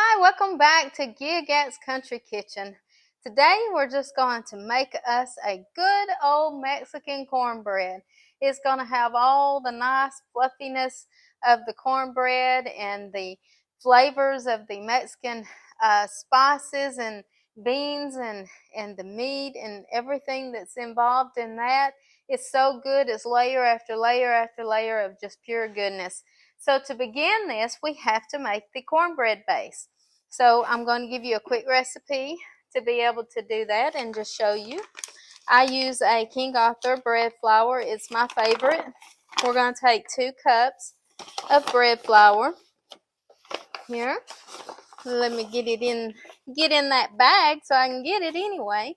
Hi, welcome back to Gigat's Country Kitchen. Today we're just going to make us a good old Mexican cornbread. It's going to have all the nice fluffiness of the cornbread and the flavors of the Mexican spices and beans and the meat and everything that's involved in that. It's so good. It's layer after layer after layer of just pure goodness. So to begin this, we have to make the cornbread base. So I'm going to give you a quick recipe to be able to do that and just show you. I use a King Arthur bread flour. It's my favorite. We're going to take 2 cups of bread flour. Here, let me get in that bag so I can get it anyway.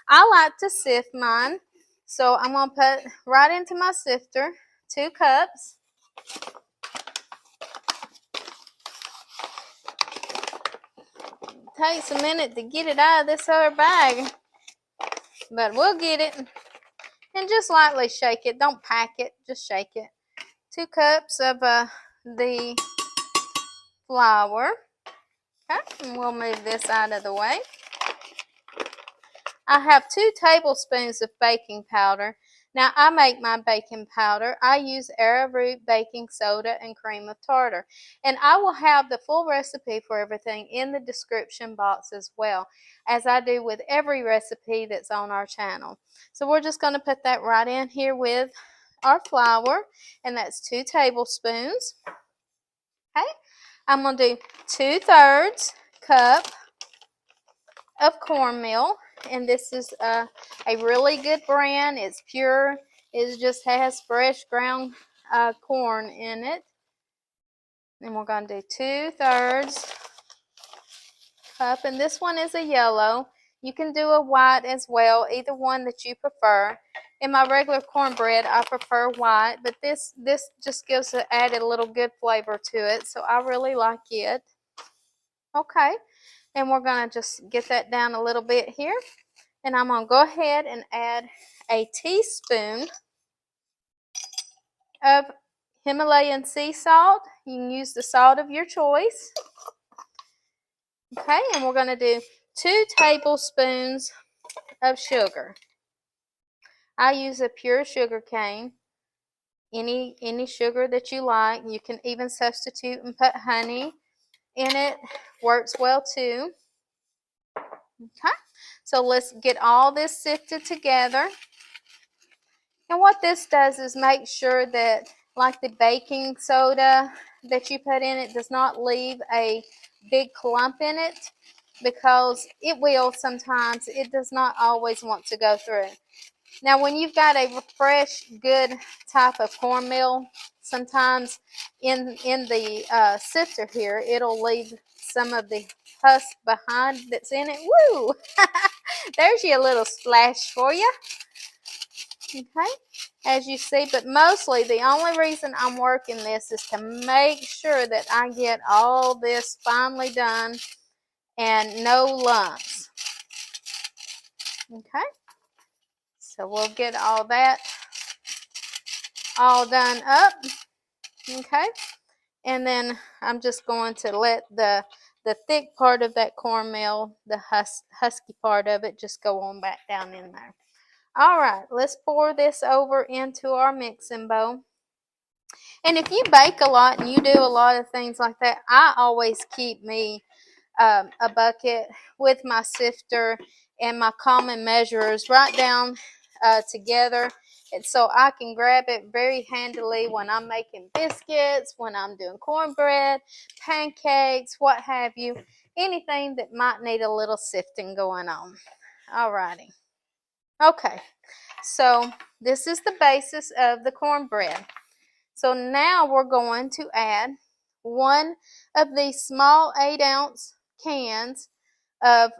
I like to sift mine. So I'm going to put right into my sifter 2 cups. Takes a minute to get it out of this other bag, but we'll get it. And just lightly shake it. Don't pack it, just shake it. 2 cups of the flour. Okay, and we'll move this out of the way. I have 2 tablespoons of baking powder. Now, I make my baking powder. I use arrowroot, baking soda, and cream of tartar. And I will have the full recipe for everything in the description box as well, as I do with every recipe that's on our channel. So we're just going to put that right in here with our flour, and that's 2 tablespoons. Okay, I'm going to do 2/3 cup of cornmeal. And this is a really good brand. It's pure. It just has fresh ground corn in it. And we're going to do 2/3 cup. And this one is a yellow. You can do a white as well, either one that you prefer. In my regular cornbread, I prefer white, but this just gives it added a little good flavor to it, so I really like it. Okay, and we're going to just get that down a little bit here. And I'm going to go ahead and add a teaspoon of Himalayan sea salt. You can use the salt of your choice. Okay, and we're going to do 2 tablespoons of sugar. I use a pure sugar cane. Any sugar that you like. You can even substitute and put honey in it. Works well too. Okay, so let's get all this sifted together. And what this does is make sure that, like the baking soda that you put in it, does not leave a big clump in it, because it will sometimes. It does not always want to go through. Now, when you've got a fresh, good type of cornmeal, sometimes in the sifter here, it'll leave some of the husk behind that's in it. Woo! There's your little splash for you. Okay, as you see, but mostly the only reason I'm working this is to make sure that I get all this finely done and no lumps. Okay, so we'll get all that all done up. Okay, and then I'm just going to let the thick part of that cornmeal, the husky part of it, just go on back down in there. All right, let's pour this over into our mixing bowl. And if you bake a lot and you do a lot of things like that, I always keep me a bucket with my sifter and my common measurers right down together, and so I can grab it very handily when I'm making biscuits, when I'm doing cornbread, pancakes, what have you, anything that might need a little sifting going on. Alrighty. Okay, so this is the basis of the cornbread. So now we're going to add one of these small 8-ounce cans of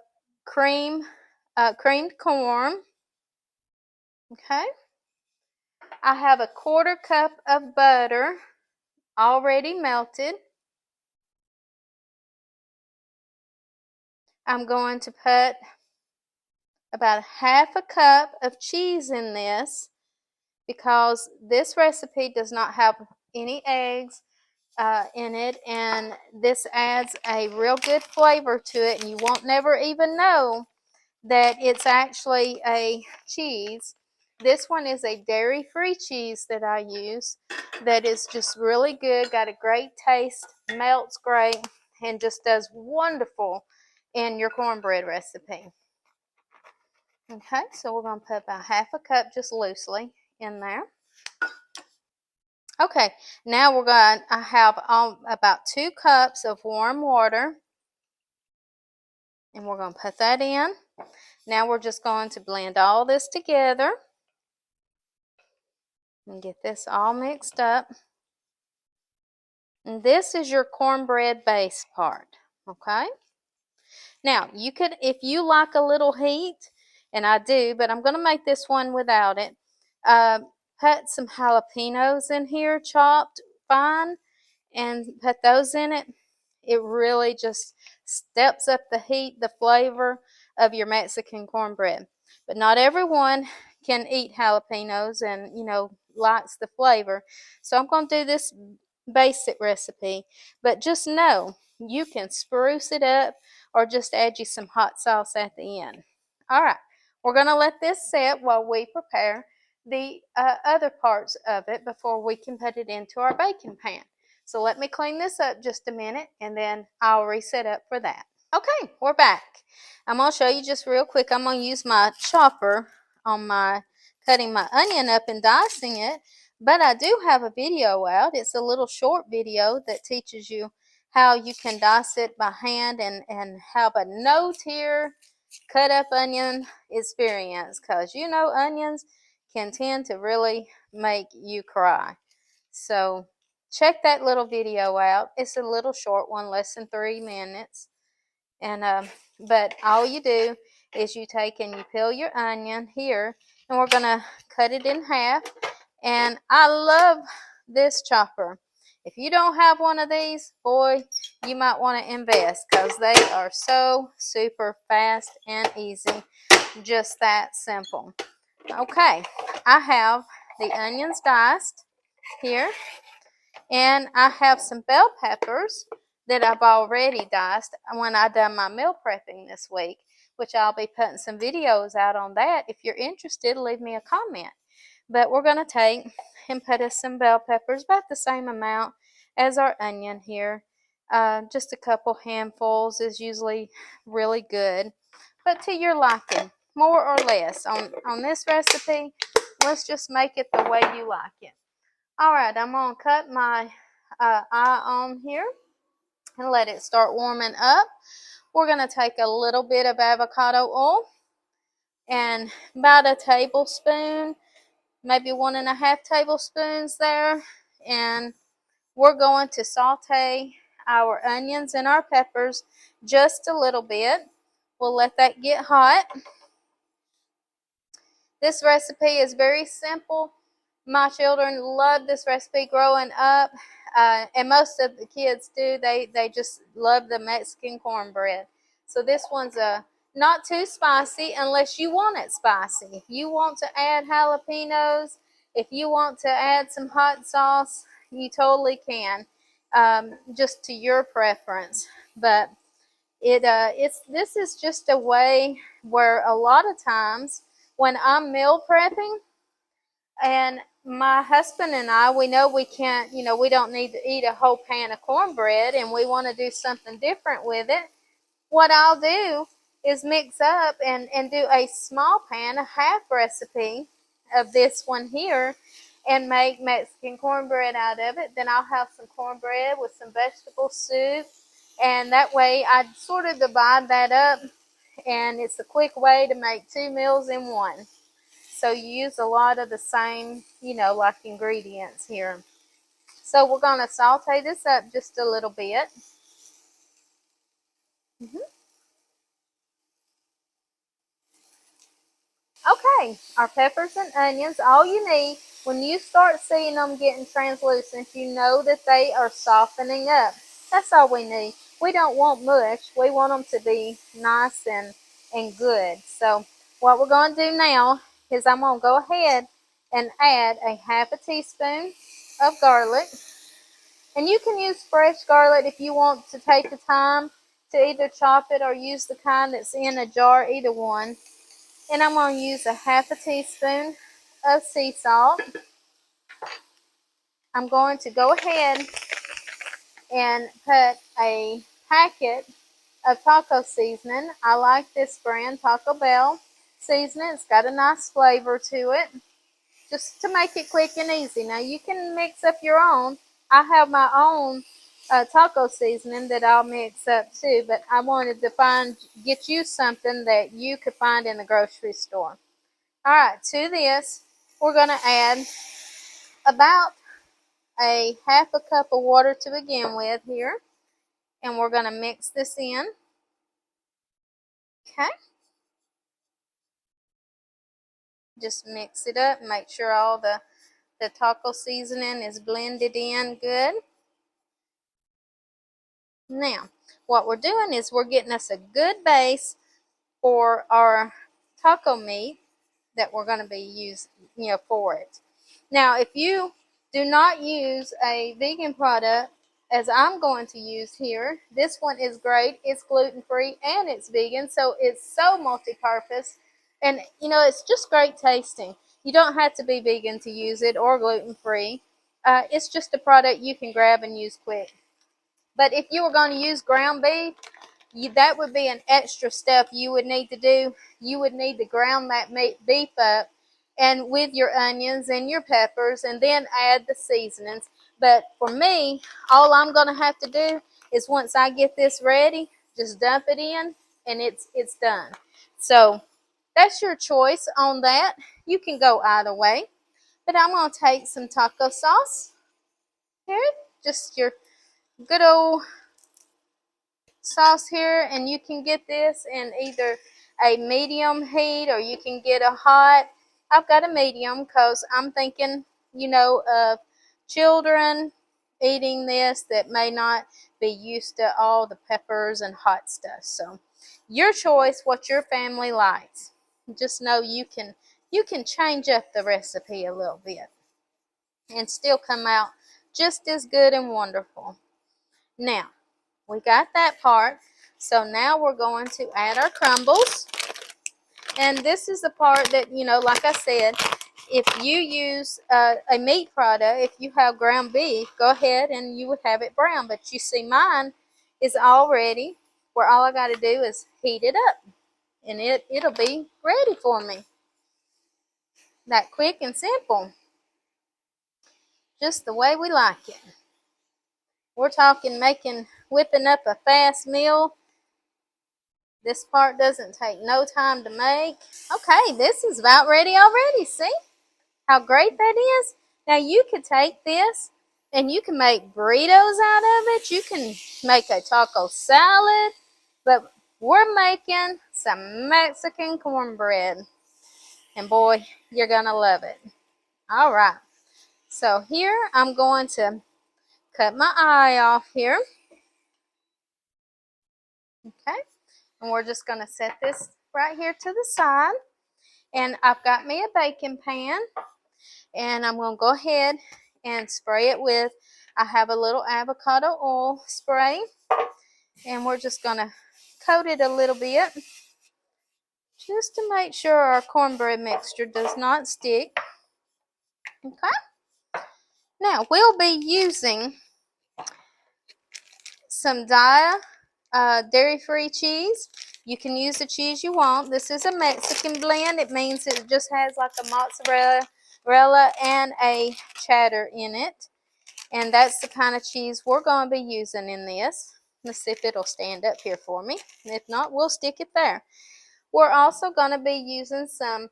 creamed corn. Okay. I have a 1/4 cup of butter already melted. I'm going to put about 1/2 cup of cheese in this, because this recipe does not have any eggs in it, and this adds a real good flavor to it, and you won't never even know that it's actually a cheese. This one is a dairy-free cheese that I use that is just really good, got a great taste, melts great, and just does wonderful in your cornbread recipe. Okay, so we're going to put about half a cup just loosely in there. Okay, now I have about 2 cups of warm water, and we're going to put that in. Now we're just going to blend all this together and get this all mixed up. And this is your cornbread base part, okay? Now, you could, if you like a little heat, and I do, but I'm going to make this one without it, put some jalapenos in here, chopped fine, and put those in it. It really just steps up the heat, the flavor of your Mexican cornbread. But not everyone can eat jalapenos and, likes the flavor. So I'm going to do this basic recipe, but just know you can spruce it up or just add you some hot sauce at the end. All right, we're going to let this set while we prepare the other parts of it before we can put it into our baking pan. So let me clean this up just a minute, and then I'll reset up for that. Okay, we're back. I'm going to show you just real quick. I'm going to use my chopper on my cutting my onion up and dicing it, but I do have a video out. It's a little short video that teaches you how you can dice it by hand and have a no-tear cut up onion experience, because onions can tend to really make you cry. So check that little video out. It's a little short one, less than 3 minutes. And but all you do is you take and you peel your onion here, and we're gonna cut it in half. And I love this chopper. If you don't have one of these, boy, you might want to invest, because they are so super fast and easy. Just that simple. Okay, I have the onions diced here, and I have some bell peppers that I've already diced when I done my meal prepping this week, which I'll be putting some videos out on that. If you're interested, leave me a comment. But we're going to take and put us some bell peppers, about the same amount as our onion here. Just a couple handfuls is usually really good, but to your liking, more or less. On this recipe, let's just make it the way you like it. All right, I'm going to cut my eye on here and let it start warming up. We're going to take a little bit of avocado oil and about a tablespoon, maybe 1.5 tablespoons there. And we're going to saute our onions and our peppers just a little bit. We'll let that get hot. This recipe is very simple. My children love this recipe growing up, and most of the kids do. They just love the Mexican cornbread. So this one's not too spicy unless you want it spicy. If you want to add jalapenos, if you want to add some hot sauce, you totally can, just to your preference. But this is just a way where a lot of times when I'm meal prepping, and my husband and I, we know we can't, we don't need to eat a whole pan of cornbread, and we want to do something different with it. What I'll do is mix up and do a small pan, a half recipe of this one here, and make Mexican cornbread out of it. Then I'll have some cornbread with some vegetable soup, and that way I sort of divide that up, and it's a quick way to make 2 meals in one. So you use a lot of the same, like ingredients here. So we're going to saute this up just a little bit. Okay, our peppers and onions, all you need, when you start seeing them getting translucent, you know that they are softening up. That's all we need. We don't want mush. We want them to be nice and good. So what we're going to do now is I'm going to go ahead and add a 1/2 teaspoon of garlic. And you can use fresh garlic if you want to take the time to either chop it or use the kind that's in a jar, either one. And I'm going to use a half a teaspoon of sea salt. I'm going to go ahead and put a packet of taco seasoning. I like this brand, Taco Bell seasoning. It's got a nice flavor to it, just to make it quick and easy. Now you can mix up your own. I have my own taco seasoning that I'll mix up too, but I wanted to get you something that you could find in the grocery store. All right, to this, we're going to add about a half a cup of water to begin with here, and we're going to mix this in. Okay. Just mix it up, make sure all the taco seasoning is blended in good. Now, what we're doing is we're getting us a good base for our taco meat that we're going to be using, for it. Now, if you do not use a vegan product, as I'm going to use here, this one is great. It's gluten-free and it's vegan, so it's so multi-purpose. And, it's just great tasting. You don't have to be vegan to use it or gluten-free. It's just a product you can grab and use quick. But if you were going to use ground beef, that would be an extra step you would need to do. You would need to ground that beef up and with your onions and your peppers, and then add the seasonings. But for me, all I'm going to have to do is once I get this ready, just dump it in and it's done. So that's your choice on that. You can go either way. But I'm going to take some taco sauce here, just your good old sauce here, and you can get this in either a medium heat or you can get a hot. I've got a medium because I'm thinking, of children eating this that may not be used to all the peppers and hot stuff. So your choice, what your family likes. Just know you can change up the recipe a little bit and still come out just as good and wonderful. Now, we got that part. So now we're going to add our crumbles. And this is the part that, like I said, if you use a meat product, if you have ground beef, go ahead and you would have it brown. But you see mine is all ready, where all I got to do is heat it up. And it'll be ready for me. That quick and simple. Just the way we like it. We're talking whipping up a fast meal. This part doesn't take no time to make. Okay, this is about ready already. See how great that is? Now you could take this and you can make burritos out of it. You can make a taco salad. But we're making some Mexican cornbread. And boy, you're going to love it. All right. So here I'm going to cut my eye off here. Okay. And we're just going to set this right here to the side. And I've got me a baking pan. And I'm going to go ahead and spray it with, I have a little avocado oil spray. And we're just going to coat it a little bit, just to make sure our cornbread mixture does not stick. Okay. Now, we'll be using some dairy-free cheese. You can use the cheese you want. This is a Mexican blend. It means it just has like a mozzarella and a cheddar in it. And that's the kind of cheese we're going to be using in this. Let's see if it'll stand up here for me. If not, we'll stick it there. We're also going to be using some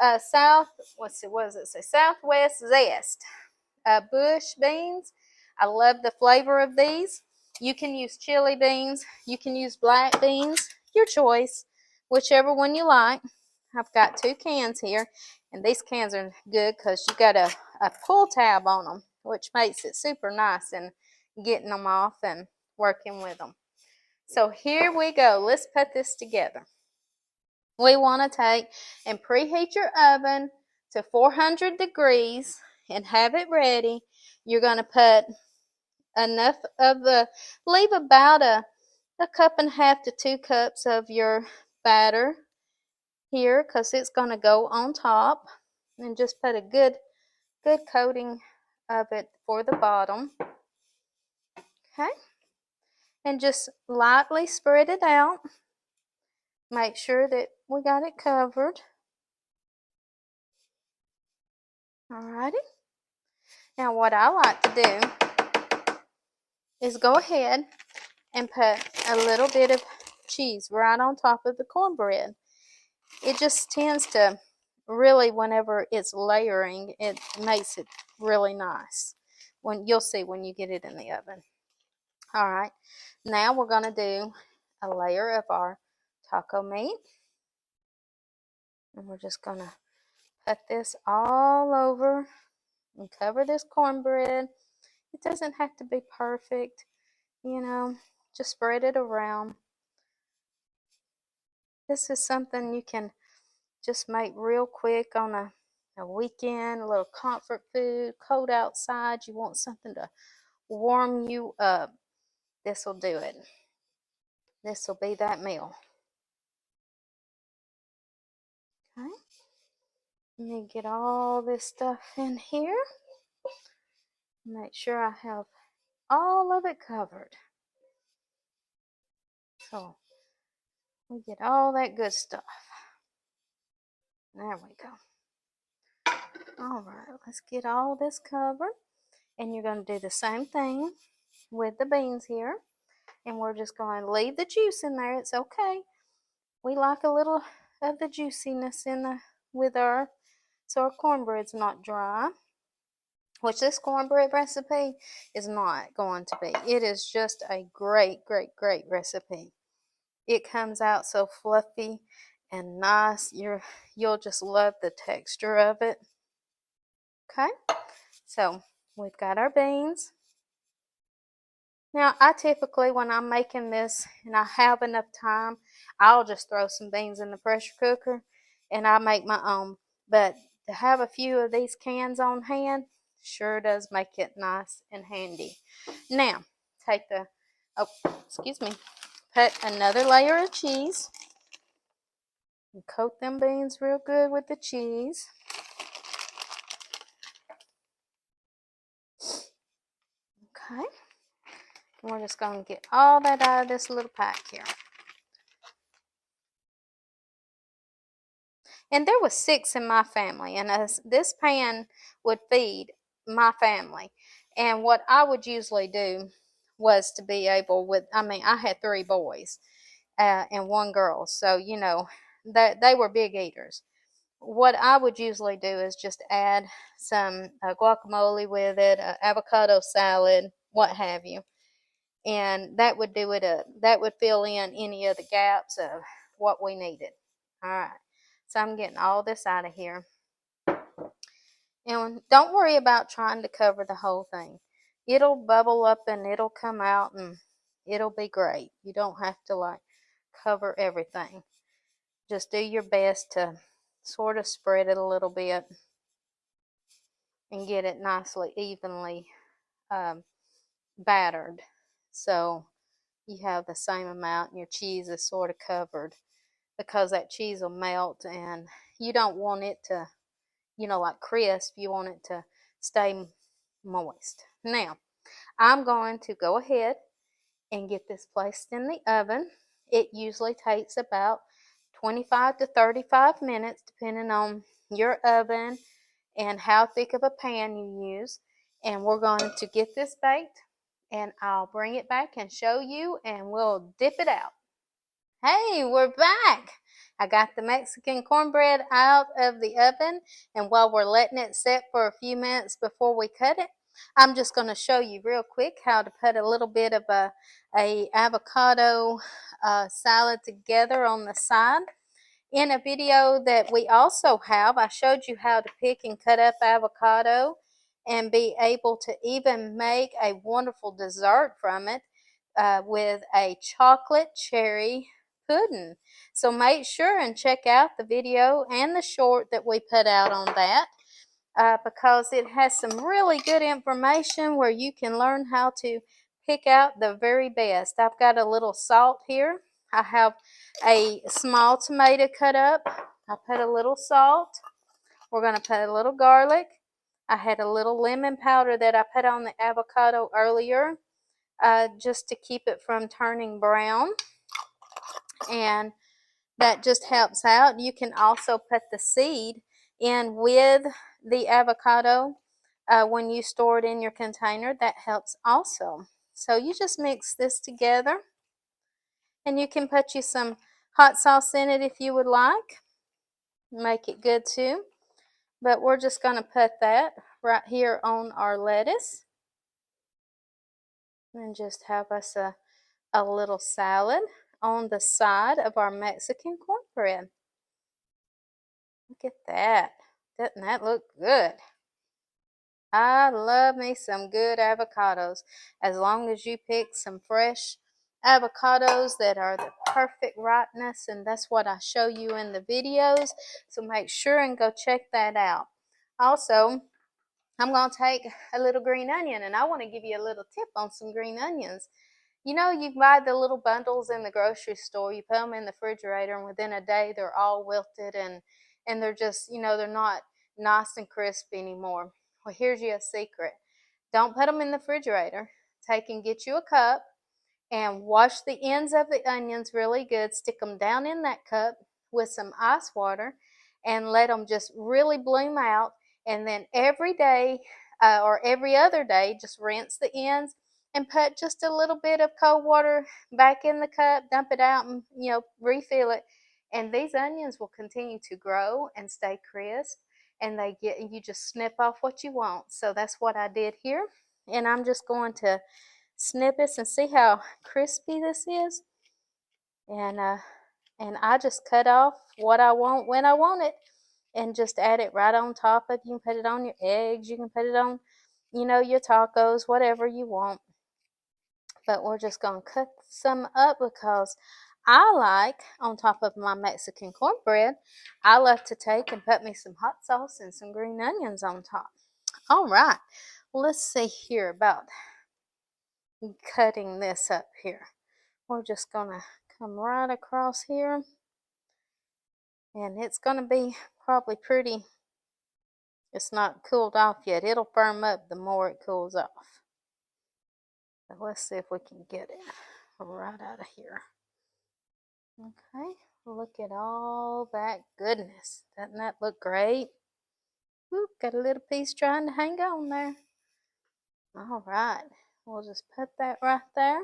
Southwest Zest bush beans. I love the flavor of these. You can use chili beans. You can use black beans. Your choice. Whichever one you like. I've got 2 cans here. And these cans are good because you got a pull tab on them, which makes it super nice in getting them off and working with them. So here we go. Let's put this together. We want to take and preheat your oven to 400 degrees and have it ready. You're going to put enough of the, leave about a cup and a half to 2 cups of your batter here, because it's going to go on top, and just put a good coating of it for the bottom. Okay, and just lightly spread it out. Make sure that we got it covered. Alrighty. Now what I like to do is go ahead and put a little bit of cheese right on top of the cornbread. It just tends to really, whenever it's layering, it makes it really nice. When you'll see when you get it in the oven. All right, now we're going to do a layer of our taco meat, and we're just going to put this all over and cover this cornbread. It doesn't have to be perfect, you know, just spread it around. This is something you can just make real quick on a weekend, a little comfort food, cold outside, you want something to warm you up. This will do it. This will be that meal. Okay. Let me get all this stuff in here. Make sure I have all of it covered. So we get all that good stuff. There we go. All right, let's get all this covered. And you're going to do the same thing with the beans here. And we're just going to leave the juice in there. It's okay. We like a little of the juiciness in with our, so our cornbread's not dry. Which this cornbread recipe is not going to be. It is just a great, great, great recipe. It comes out so fluffy and nice. You'll just love the texture of it. Okay, so we've got our beans. Now, I typically, when I'm making this and I have enough time, I'll just throw some beans in the pressure cooker and I make my own. But to have a few of these cans on hand sure does make it nice and handy. Now, take put another layer of cheese and coat them beans real good with the cheese. Okay. And we're just going to get all that out of this little pack here. And there was 6 in my family, and this pan would feed my family. And what I would usually do was to be able I had 3 boys and 1 girl, so you know that they were big eaters. What I would usually do is just add some guacamole with it, avocado salad, what have you, and that would do it. That would fill in any of the gaps of what we needed. All right. So I'm getting all this out of here. And don't worry about trying to cover the whole thing. It'll bubble up and it'll come out and it'll be great. You don't have to cover everything. Just do your best to sort of spread it a little bit and get it nicely, evenly battered. So you have the same amount and your cheese is sort of covered, because that cheese will melt and you don't want it to, like crisp. You want it to stay moist. Now, I'm going to go ahead and get this placed in the oven. It usually takes about 25 to 35 minutes, depending on your oven and how thick of a pan you use. And we're going to get this baked, and I'll bring it back and show you, and we'll dip it out. Hey, we're back. I got the Mexican cornbread out of the oven, and while we're letting it set for a few minutes before we cut it, I'm just going to show you real quick how to put a little bit of a avocado salad together on the side. In a video that we also have, I showed you how to pick and cut up avocado and be able to even make a wonderful dessert from it with a chocolate cherry pudding. So make sure and check out the video and the short that we put out on that. because it has some really good information where you can learn how to pick out the very best. I've got a little salt here. I have a small tomato cut up. I put a little salt. We're going to put a little garlic. I had a little lemon powder that I put on the avocado earlier, just to keep it from turning brown. And that just helps out. You can also put the seed in with the avocado when you store it in your container. That helps also. So you just mix this together, and you can put you some hot sauce in it if you would like. Make it good too. But we're just going to put that right here on our lettuce, and just have us a little salad on the side of our Mexican cornbread. Look at that. Doesn't that look good? I love me some good avocados. As long as you pick some fresh avocados that are the perfect ripeness, and that's what I show you in the videos. So make sure and go check that out. Also, I'm going to take a little green onion, and I want to give you a little tip on some green onions. You know, you buy the little bundles in the grocery store, you put them in the refrigerator, and within a day they're all wilted, and they're just, they're not nice and crisp anymore. Well, here's you a secret. Don't put them in the refrigerator. Take and get you a cup and wash the ends of the onions really good. Stick them down in that cup with some ice water and let them just really bloom out. And then every day or every other day, just rinse the ends and put just a little bit of cold water back in the cup, dump it out, and refill it. And these onions will continue to grow and stay crisp, and you just snip off what you want. So that's what I did here. And I'm just going to snip this and see how crispy this is. And I just cut off what I want when I want it, and just add it right on top of. You can put it on your eggs, you can put it on, your tacos, whatever you want. But we're just going to cut some up because I like, on top of my Mexican cornbread, I love to take and put me some hot sauce and some green onions on top. All right, let's see here about cutting this up here. We're just going to come right across here, and it's going to be probably pretty. It's not cooled off yet. It'll firm up the more it cools off. So let's see if we can get it right out of here. Okay, look at all that goodness. Doesn't that look great? Whoop, got a little piece trying to hang on there. All right, we'll just put that right there.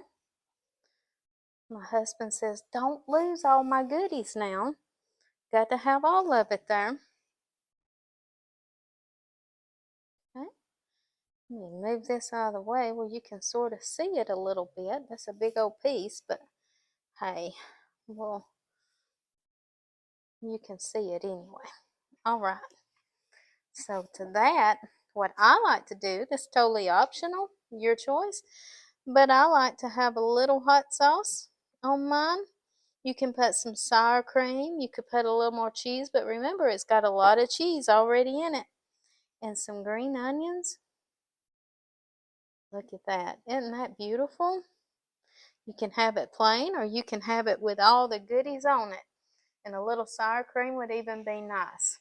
My husband says, don't lose all my goodies now. Got to have all of it there. Okay. Let me move this out of the way where you can sort of see it a little bit. That's a big old piece, but hey, well, you can see it anyway. All right. So to that, what I like to do, that's totally optional, your choice, but I like to have a little hot sauce on mine. You can put some sour cream. You could put a little more cheese, but remember, it's got a lot of cheese already in it. And some green onions. Look at that. Isn't that beautiful? You can have it plain, or you can have it with all the goodies on it. And a little sour cream would even be nice.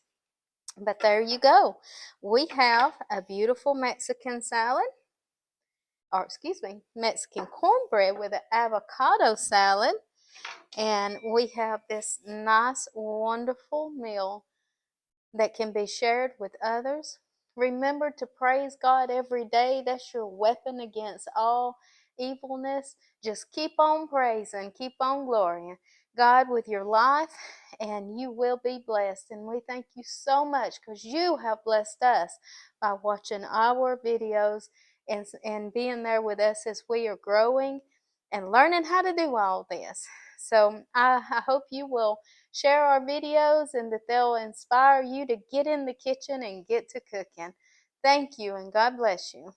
But there you go. We have a beautiful Mexican salad, or excuse me, Mexican cornbread with an avocado salad. And we have this nice, wonderful meal that can be shared with others. Remember to praise God every day. That's your weapon against all evilness. Just keep on praising, keep on glorying God with your life, and you will be blessed. And we thank you so much because you have blessed us by watching our videos and being there with us as we are growing and learning how to do all this. So I hope you will share our videos and that they'll inspire you to get in the kitchen and get to cooking. Thank you, and God bless you.